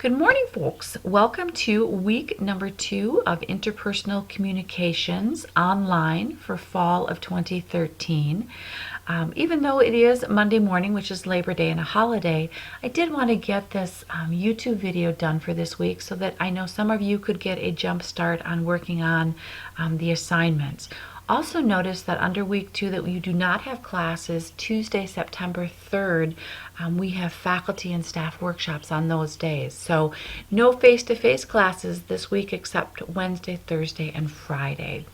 Good morning, folks. Welcome to week number 2 of Interpersonal Communications online for fall of 2013. Even though it is Monday morning, which is Labor Day and a holiday, I did want to get this YouTube video done for this week so that I know some of you could get a jump start on working on the assignments. Also notice that under week 2 that we do not have classes. Tuesday, September 3rd, we have faculty and staff workshops on those days. So no face-to-face classes this week except Wednesday, Thursday, and Friday.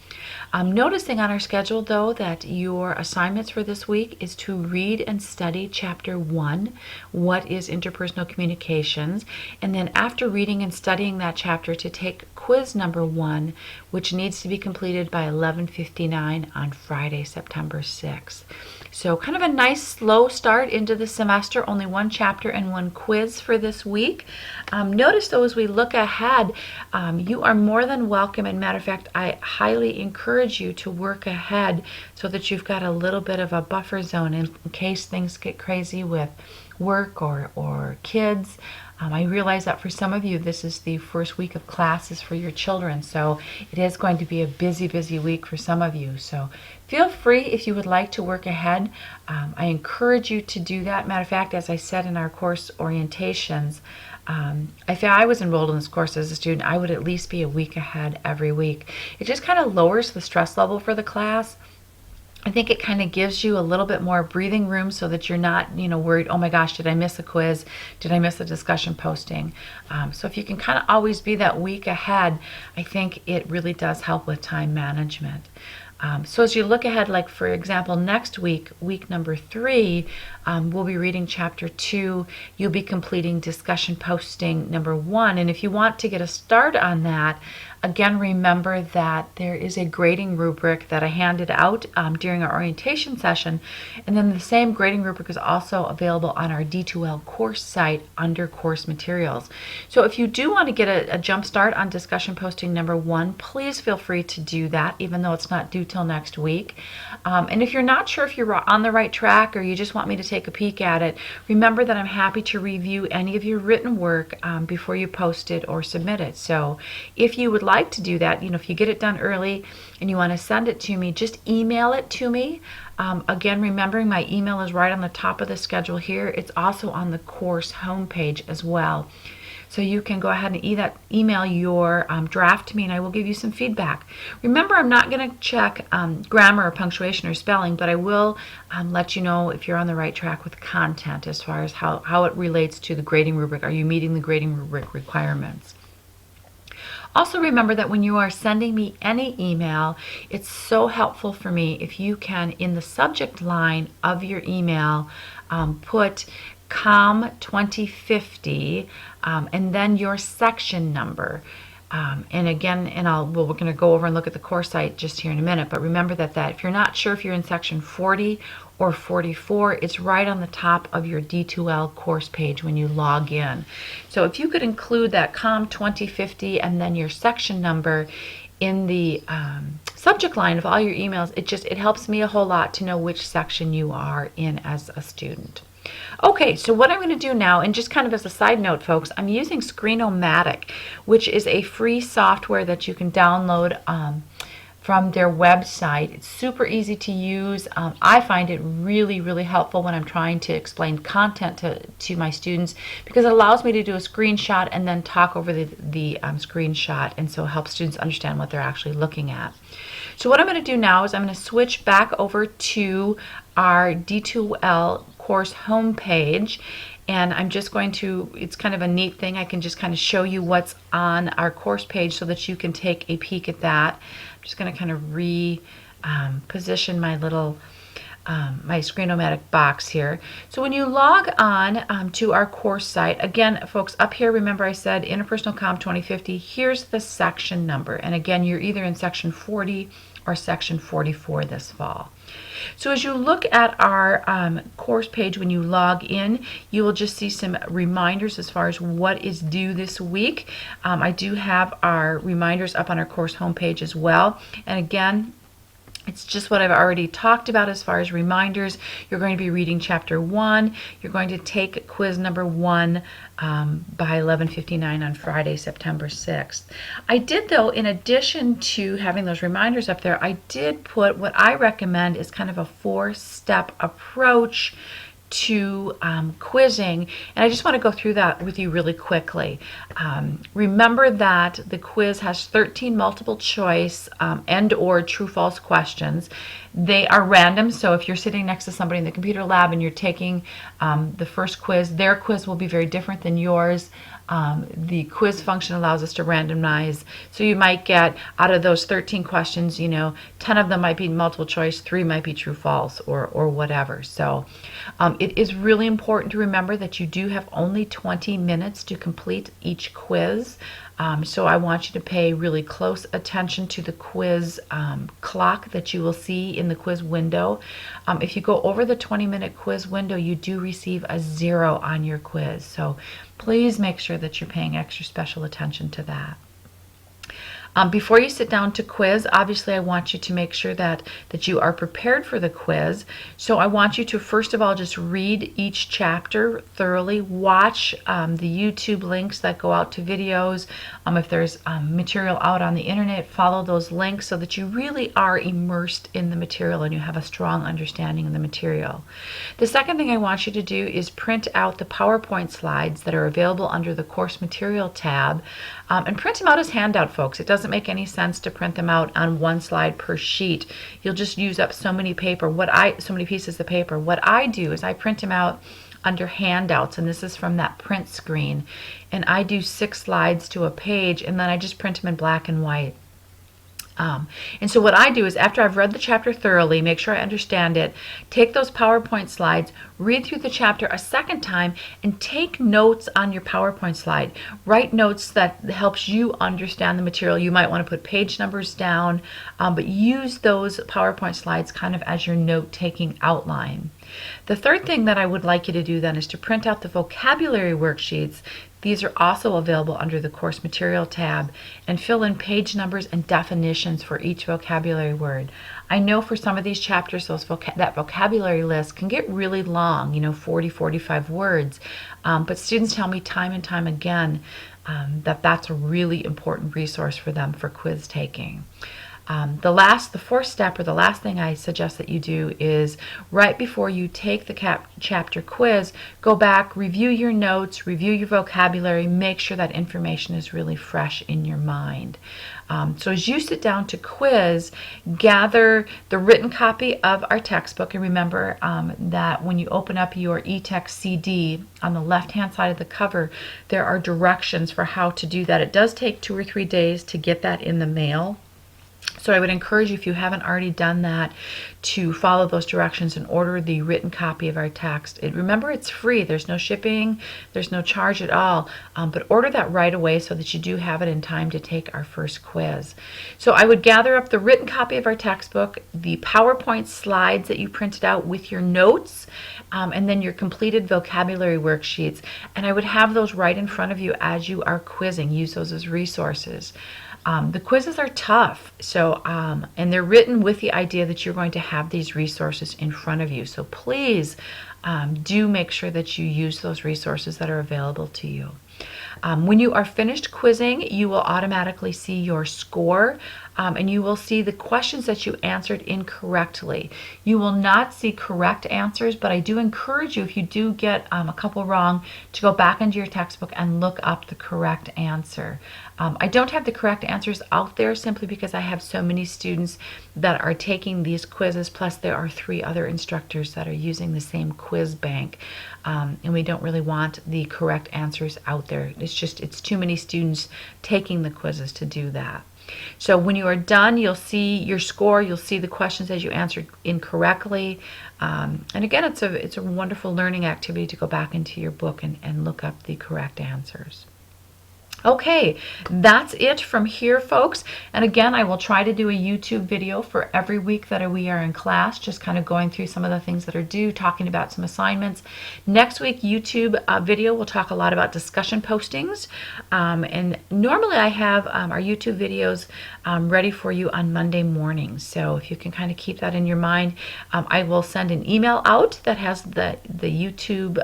I'm noticing on our schedule, though, that your assignments for this week is to read and study Chapter 1, What is Interpersonal Communications? And then after reading and studying that chapter, to take quiz number 1, which needs to be completed by 11:59 on Friday, September 6th. So kind of a nice slow start into the semester, only one chapter and one quiz for this week. Notice though, as we look ahead, you are more than welcome. And matter of fact, I highly encourage you to work ahead so that you've got a little bit of a buffer zone in case things get crazy with work or kids. I realize that for some of you, this is the first week of classes for your children, so it is going to be a busy, busy week for some of you. So feel free if you would like to work ahead. I encourage you to do that. Matter of fact, as I said in our course orientations, if I was enrolled in this course as a student, I would at least be a week ahead every week. It just kind of lowers the stress level for the class. I think it kind of gives you a little bit more breathing room so that you're not, worried, oh my gosh, did I miss a quiz? Did I miss a discussion posting? So if you can kind of always be that week ahead, I think it really does help with time management. So as you look ahead, like for example, next week, week number 3, we'll be reading chapter 2. You'll be completing discussion posting number 1. And if you want to get a start on that, again, remember that there is a grading rubric that I handed out during our orientation session. And then the same grading rubric is also available on our D2L course site under course materials. So if you do want to get a jump start on discussion posting number 1, please feel free to do that, even though it's not due till next week. And if you're not sure if you're on the right track or you just want me to take a peek at it, remember that I'm happy to review any of your written work before you post it or submit it. So if you would like to do that, if you get it done early and you want to send it to me, just email it to me. Again, remembering my email is right on the top of the schedule here. It's also on the course homepage as well. So you can go ahead and email your draft to me and I will give you some feedback. Remember, I'm not going to check grammar or punctuation or spelling, but I will let you know if you're on the right track with content as far as how it relates to the grading rubric. Are you meeting the grading rubric requirements? Also remember that when you are sending me any email, it's so helpful for me if you can, in the subject line of your email, put COM 2050 and then your section number. And again, we're going to go over and look at the course site just here in a minute, but remember that if you're not sure if you're in section 40 or 44, it's right on the top of your D2L course page when you log in. So if you could include that COM 2050 and then your section number in the subject line of all your emails, it helps me a whole lot to know which section you are in as a student. Okay, so what I'm going to do now, and just kind of as a side note, folks, I'm using Screencast, which is a free software that you can download from their website. It's super easy to use. I find it really, really helpful when I'm trying to explain content to my students because it allows me to do a screenshot and then talk over the screenshot, and so it helps students understand what they're actually looking at. So what I'm going to do now is I'm going to switch back over to our D2L course homepage, and I'm just going to, it's kind of a neat thing, I can just kind of show you what's on our course page so that you can take a peek at that. I'm just going to kind of reposition my little my Screenomatic box here. So when you log on to our course site, again, folks, up here, remember I said Interpersonal COM 2050, here's the section number. And again, you're either in section 40 or section 44 this fall. So as you look at our course page, when you log in, you will just see some reminders as far as what is due this week. I do have our reminders up on our course homepage as well. And again, It's just what I've already talked about as far as reminders. You're going to be reading chapter 1. You're going to take quiz number 1 by 11:59 on Friday, September 6th. I did, though, in addition to having those reminders up there, I did put what I recommend is kind of a 4-step approach to quizzing, and I just want to go through that with you really quickly. Remember that the quiz has 13 multiple choice and or true-false questions. They are random, so if you're sitting next to somebody in the computer lab and you're taking the first quiz, their quiz will be very different than yours. The quiz function allows us to randomize. So you might get, out of those 13 questions, 10 of them might be multiple choice, 3 might be true false, or whatever. So it is really important to remember that you do have only 20 minutes to complete each quiz. So I want you to pay really close attention to the quiz clock that you will see in the quiz window. If you go over the 20-minute quiz window, you do receive a 0 on your quiz. So please make sure that you're paying extra special attention to that. Before you sit down to quiz, obviously I want you to make sure that you are prepared for the quiz. So I want you to first of all just read each chapter thoroughly. Watch the YouTube links that go out to videos. If there's material out on the internet, follow those links so that you really are immersed in the material and you have a strong understanding of the material. The second thing I want you to do is print out the PowerPoint slides that are available under the Course Material tab, and print them out as handout, folks. It doesn't make any sense to print them out on one slide per sheet. You'll just use up so many pieces of paper. What I do is I print them out under handouts, and this is from that print screen, and I do 6 slides to a page, and then I just print them in black and white. And so what I do is, after I've read the chapter thoroughly, make sure I understand it, take those PowerPoint slides, read through the chapter a second time, and take notes on your PowerPoint slide. Write notes that helps you understand the material. You might want to put page numbers down, but use those PowerPoint slides kind of as your note-taking outline. The third thing that I would like you to do then is to print out the vocabulary worksheets. These are also available under the Course Material tab, and fill in page numbers and definitions for each vocabulary word. I know for some of these chapters, that vocabulary list can get really long, 40, 45 words, but students tell me time and time again that that's a really important resource for them for quiz taking. The fourth step, or the last thing I suggest that you do, is right before you take the chapter quiz, go back, review your notes, review your vocabulary, make sure that information is really fresh in your mind. So as you sit down to quiz, gather the written copy of our textbook, and remember that when you open up your e-text CD, on the left-hand side of the cover, there are directions for how to do that. It does take 2 or 3 days to get that in the mail. So I would encourage you, if you haven't already done that, to follow those directions and order the written copy of our text. Remember, it's free. There's no shipping. There's no charge at all. But order that right away so that you do have it in time to take our first quiz. So I would gather up the written copy of our textbook, the PowerPoint slides that you printed out with your notes, and then your completed vocabulary worksheets. And I would have those right in front of you as you are quizzing. Use those as resources. The quizzes are tough, and they're written with the idea that you're going to have these resources in front of you. So please do make sure that you use those resources that are available to you. When you are finished quizzing, you will automatically see your score, and you will see the questions that you answered incorrectly. You will not see correct answers, but I do encourage you, if you do get a couple wrong, to go back into your textbook and look up the correct answer. I don't have the correct answers out there simply because I have so many students that are taking these quizzes, plus there are 3 other instructors that are using the same quiz bank, and we don't really want the correct answers out there. It's too many students taking the quizzes to do that. So when you are done, you'll see your score, you'll see the questions that you answered incorrectly, and again, it's a wonderful learning activity to go back into your book and look up the correct answers. Okay, that's it from here, folks. And again, I will try to do a YouTube video for every week that we are in class, just kind of going through some of the things that are due, talking about some assignments. Next week, YouTube video, we'll talk a lot about discussion postings. And normally I have our YouTube videos ready for you on Monday mornings. So if you can kind of keep that in your mind, I will send an email out that has the YouTube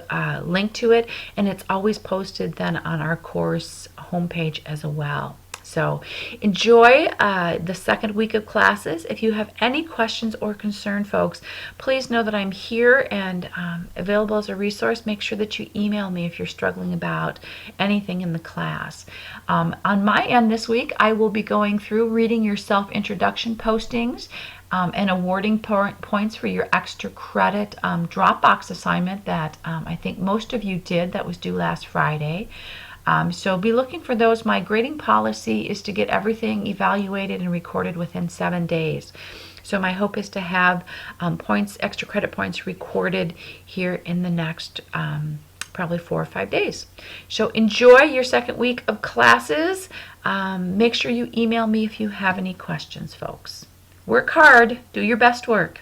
link to it, and it's always posted then on our course homepage as well. So enjoy the second week of classes. If you have any questions or concern, folks, please know that I'm here and available as a resource. Make sure that you email me if you're struggling about anything in the class. On my end this week, I will be going through reading your self-introduction postings and awarding points for your extra credit Dropbox assignment that I think most of you did, that was due last Friday. So be looking for those. My grading policy is to get everything evaluated and recorded within 7 days. So my hope is to have points, extra credit points recorded here in the next probably 4 or 5 days. So enjoy your second week of classes. Make sure you email me if you have any questions, folks. Work hard. Do your best work.